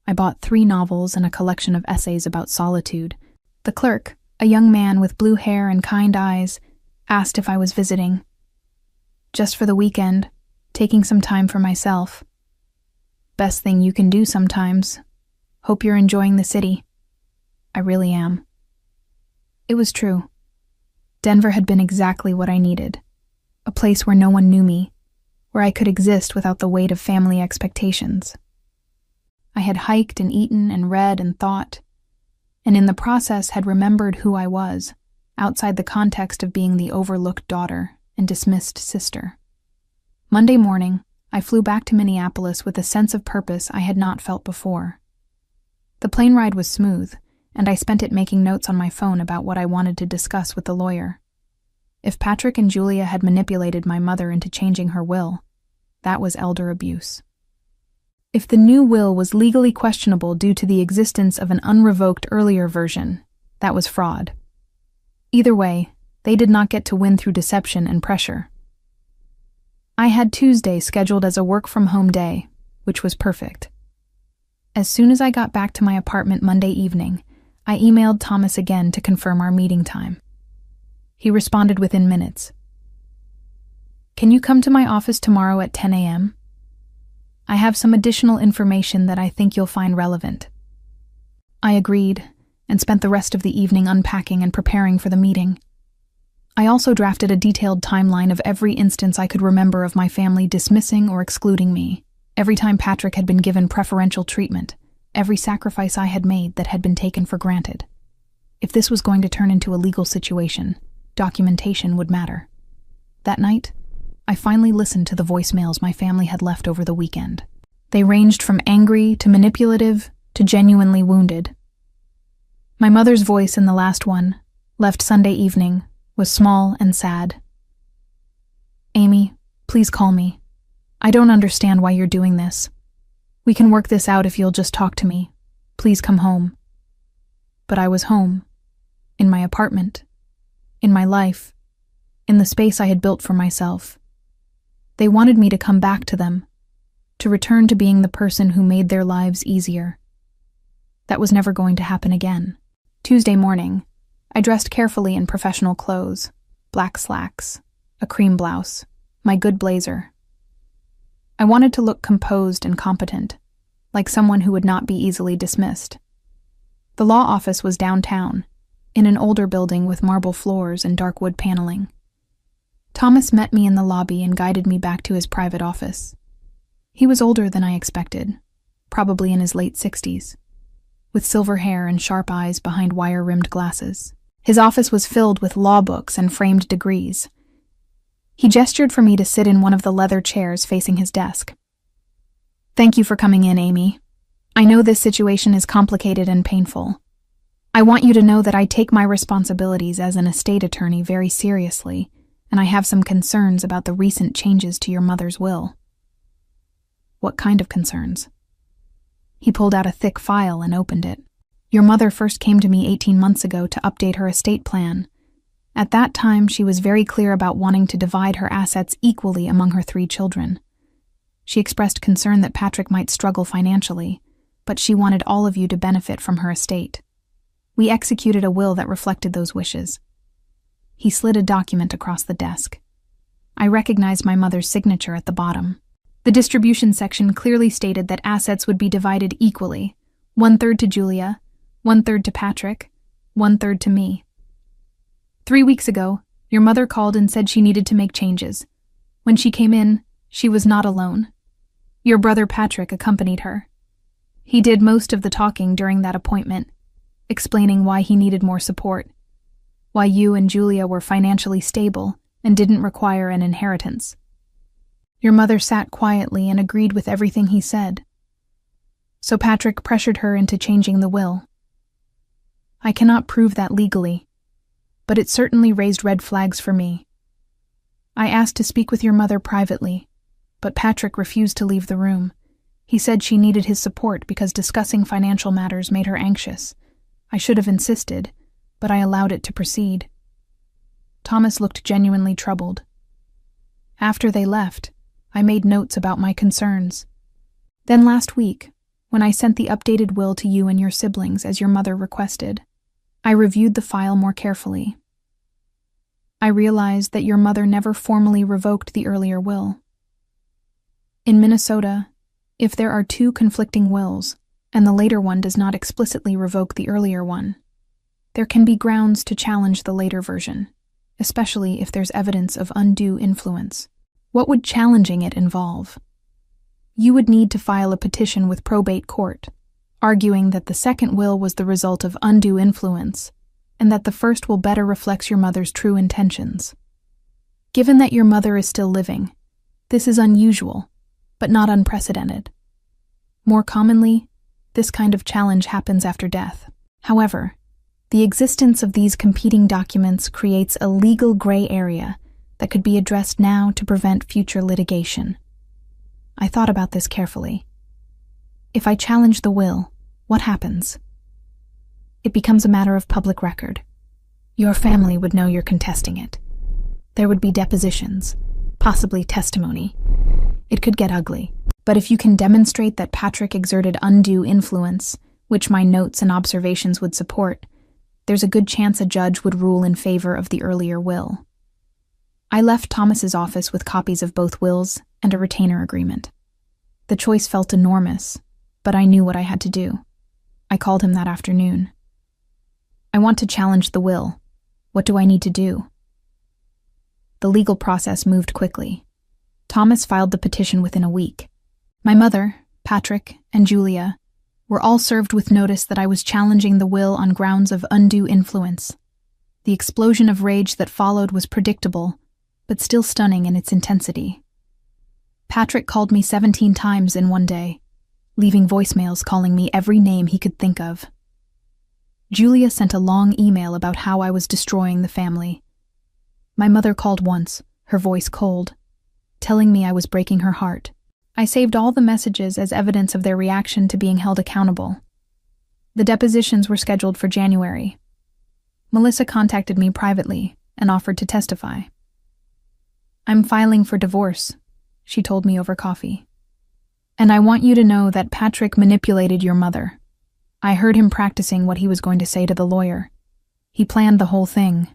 I bought 3 novels and a collection of essays about solitude. The clerk, a young man with blue hair and kind eyes, asked if I was visiting. Just for the weekend, taking some time for myself. Best thing you can do sometimes. Hope you're enjoying the city. I really am. It was true. Denver had been exactly what I needed. A place where no one knew me, where I could exist without the weight of family expectations. I had hiked and eaten and read and thought, and in the process had remembered who I was, outside the context of being the overlooked daughter and dismissed sister. Monday morning, I flew back to Minneapolis with a sense of purpose I had not felt before. The plane ride was smooth, and I spent it making notes on my phone about what I wanted to discuss with the lawyer. If Patrick and Julia had manipulated my mother into changing her will, that was elder abuse. If the new will was legally questionable due to the existence of an unrevoked earlier version, that was fraud. Either way, they did not get to win through deception and pressure. I had Tuesday scheduled as a work-from-home day, which was perfect. As soon as I got back to my apartment Monday evening, I emailed Thomas again to confirm our meeting time. He responded within minutes. Can you come to my office tomorrow at 10 a.m.? I have some additional information that I think you'll find relevant. I agreed, and spent the rest of the evening unpacking and preparing for the meeting. I also drafted a detailed timeline of every instance I could remember of my family dismissing or excluding me, every time Patrick had been given preferential treatment, every sacrifice I had made that had been taken for granted. If this was going to turn into a legal situation, documentation would matter. That night, I finally listened to the voicemails my family had left over the weekend. They ranged from angry to manipulative to genuinely wounded. My mother's voice in the last one, left Sunday evening, was small and sad. Amy, please call me. I don't understand why you're doing this. We can work this out if you'll just talk to me. Please come home. But I was home, in my apartment, in my life, in the space I had built for myself. They wanted me to come back to them, to return to being the person who made their lives easier. That was never going to happen again. Tuesday morning, I dressed carefully in professional clothes, black slacks, a cream blouse, my good blazer. I wanted to look composed and competent, like someone who would not be easily dismissed. The law office was downtown, in an older building with marble floors and dark wood paneling. Thomas met me in the lobby and guided me back to his private office. He was older than I expected, probably in his late 60s, with silver hair and sharp eyes behind wire-rimmed glasses. His office was filled with law books and framed degrees. He gestured for me to sit in one of the leather chairs facing his desk. "Thank you for coming in, Amy. I know this situation is complicated and painful. I want you to know that I take my responsibilities as an estate attorney very seriously, and I have some concerns about the recent changes to your mother's will." "What kind of concerns?" He pulled out a thick file and opened it. "Your mother first came to me 18 months ago to update her estate plan. At that time, she was very clear about wanting to divide her assets equally among her 3 children. She expressed concern that Patrick might struggle financially, but she wanted all of you to benefit from her estate. We executed a will that reflected those wishes." He slid a document across the desk. I recognized my mother's signature at the bottom. The distribution section clearly stated that assets would be divided equally, 1/3 to Julia, 1/3 to Patrick, 1/3 to me. 3 weeks ago, your mother called and said she needed to make changes. When she came in, she was not alone. Your brother Patrick accompanied her. He did most of the talking during that appointment, explaining why he needed more support, why you and Julia were financially stable and didn't require an inheritance. Your mother sat quietly and agreed with everything he said. So Patrick pressured her into changing the will. I cannot prove that legally, but it certainly raised red flags for me. I asked to speak with your mother privately, but Patrick refused to leave the room. He said she needed his support because discussing financial matters made her anxious. I should have insisted, but I allowed it to proceed. Thomas looked genuinely troubled. After they left, I made notes about my concerns. Then last week, when I sent the updated will to you and your siblings as your mother requested, I reviewed the file more carefully. I realized that your mother never formally revoked the earlier will. In Minnesota, if there are 2 conflicting wills, and the later one does not explicitly revoke the earlier one, there can be grounds to challenge the later version, especially if there's evidence of undue influence. What would challenging it involve? You would need to file a petition with probate court, arguing that the second will was the result of undue influence, and that the first will better reflects your mother's true intentions. Given that your mother is still living, this is unusual, but not unprecedented. More commonly, this kind of challenge happens after death. However, the existence of these competing documents creates a legal gray area that could be addressed now to prevent future litigation. I thought about this carefully. If I challenge the will, what happens? It becomes a matter of public record. Your family would know you're contesting it. There would be depositions, possibly testimony. It could get ugly. But if you can demonstrate that Patrick exerted undue influence, which my notes and observations would support, there's a good chance a judge would rule in favor of the earlier will. I left Thomas's office with copies of both wills and a retainer agreement. The choice felt enormous, but I knew what I had to do. I called him that afternoon. I want to challenge the will. What do I need to do? The legal process moved quickly. Thomas filed the petition within a week. My mother, Patrick, and Julia were all served with notice that I was challenging the will on grounds of undue influence. The explosion of rage that followed was predictable, but still stunning in its intensity. Patrick called me 17 times in one day, leaving voicemails calling me every name he could think of. Julia sent a long email about how I was destroying the family. My mother called once, her voice cold, telling me I was breaking her heart. I saved all the messages as evidence of their reaction to being held accountable. The depositions were scheduled for January. Melissa contacted me privately and offered to testify. I'm filing for divorce, she told me over coffee. And I want you to know that Patrick manipulated your mother. I heard him practicing what he was going to say to the lawyer. He planned the whole thing.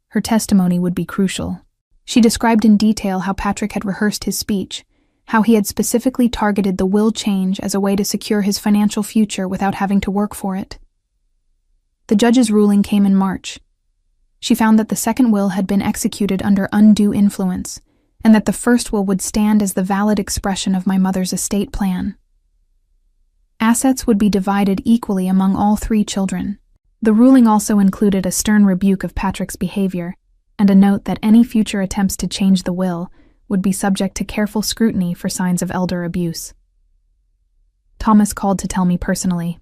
Her testimony would be crucial. She described in detail how Patrick had rehearsed his speech, how he had specifically targeted the will change as a way to secure his financial future without having to work for it. The judge's ruling came in March. She found that the second will had been executed under undue influence, and that the first will would stand as the valid expression of my mother's estate plan. Assets would be divided equally among all 3 children. The ruling also included a stern rebuke of Patrick's behavior and a note that any future attempts to change the will would be subject to careful scrutiny for signs of elder abuse. Thomas called to tell me personally,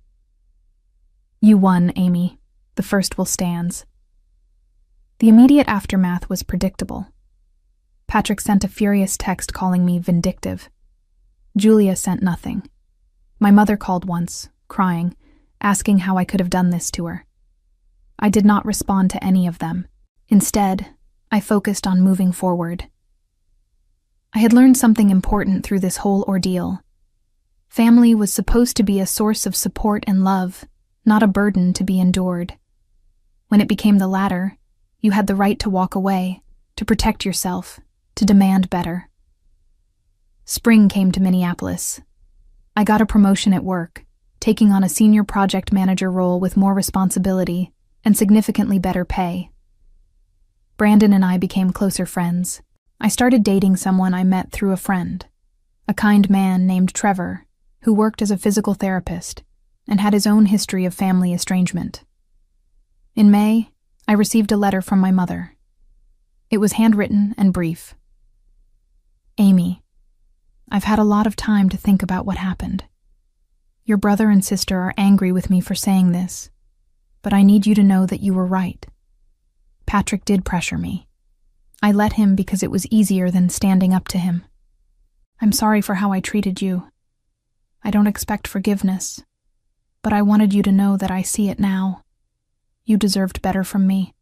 "You won, Amy. The first will stands." The immediate aftermath was predictable. Patrick sent a furious text calling me vindictive. Julia sent nothing. My mother called once, crying, asking how I could have done this to her. I did not respond to any of them. Instead, I focused on moving forward. I had learned something important through this whole ordeal. Family was supposed to be a source of support and love, not a burden to be endured. When it became the latter, you had the right to walk away, to protect yourself, to demand better. Spring came to Minneapolis. I got a promotion at work, taking on a senior project manager role with more responsibility and significantly better pay. Brandon and I became closer friends. I started dating someone I met through a friend, a kind man named Trevor, who worked as a physical therapist and had his own history of family estrangement. In May, I received a letter from my mother. It was handwritten and brief. "Amy, I've had a lot of time to think about what happened. Your brother and sister are angry with me for saying this, but I need you to know that you were right. Patrick did pressure me. I let him because it was easier than standing up to him. I'm sorry for how I treated you. I don't expect forgiveness, but I wanted you to know that I see it now. You deserved better from me.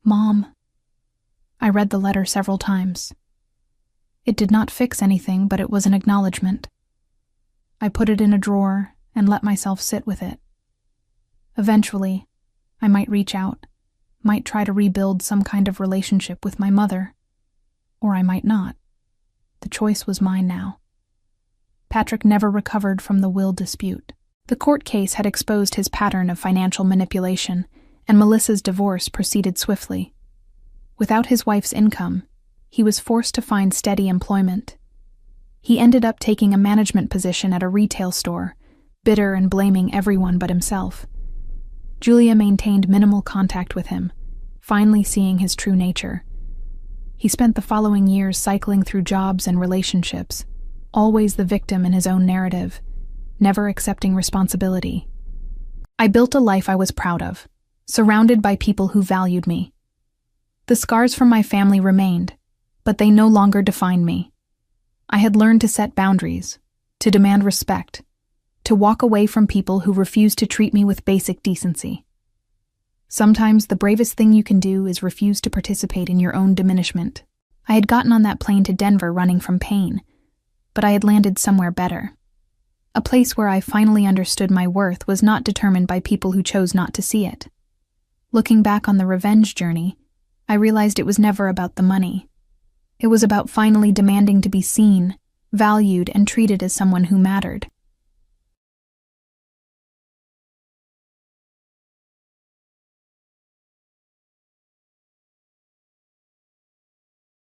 Mom." I read the letter several times. It did not fix anything, but it was an acknowledgement. I put it in a drawer and let myself sit with it. Eventually, I might reach out, might try to rebuild some kind of relationship with my mother, or I might not. The choice was mine now. Patrick never recovered from the will dispute. The court case had exposed his pattern of financial manipulation, and Melissa's divorce proceeded swiftly. Without his wife's income, he was forced to find steady employment. He ended up taking a management position at a retail store, bitter and blaming everyone but himself. Julia maintained minimal contact with him, finally seeing his true nature. He spent the following years cycling through jobs and relationships, always the victim in his own narrative, never accepting responsibility. I built a life I was proud of, surrounded by people who valued me. The scars from my family remained, but they no longer defined me. I had learned to set boundaries, to demand respect, to walk away from people who refused to treat me with basic decency. Sometimes the bravest thing you can do is refuse to participate in your own diminishment. I had gotten on that plane to Denver running from pain, but I had landed somewhere better. A place where I finally understood my worth was not determined by people who chose not to see it. Looking back on the revenge journey, I realized it was never about the money. It was about finally demanding to be seen, valued, and treated as someone who mattered.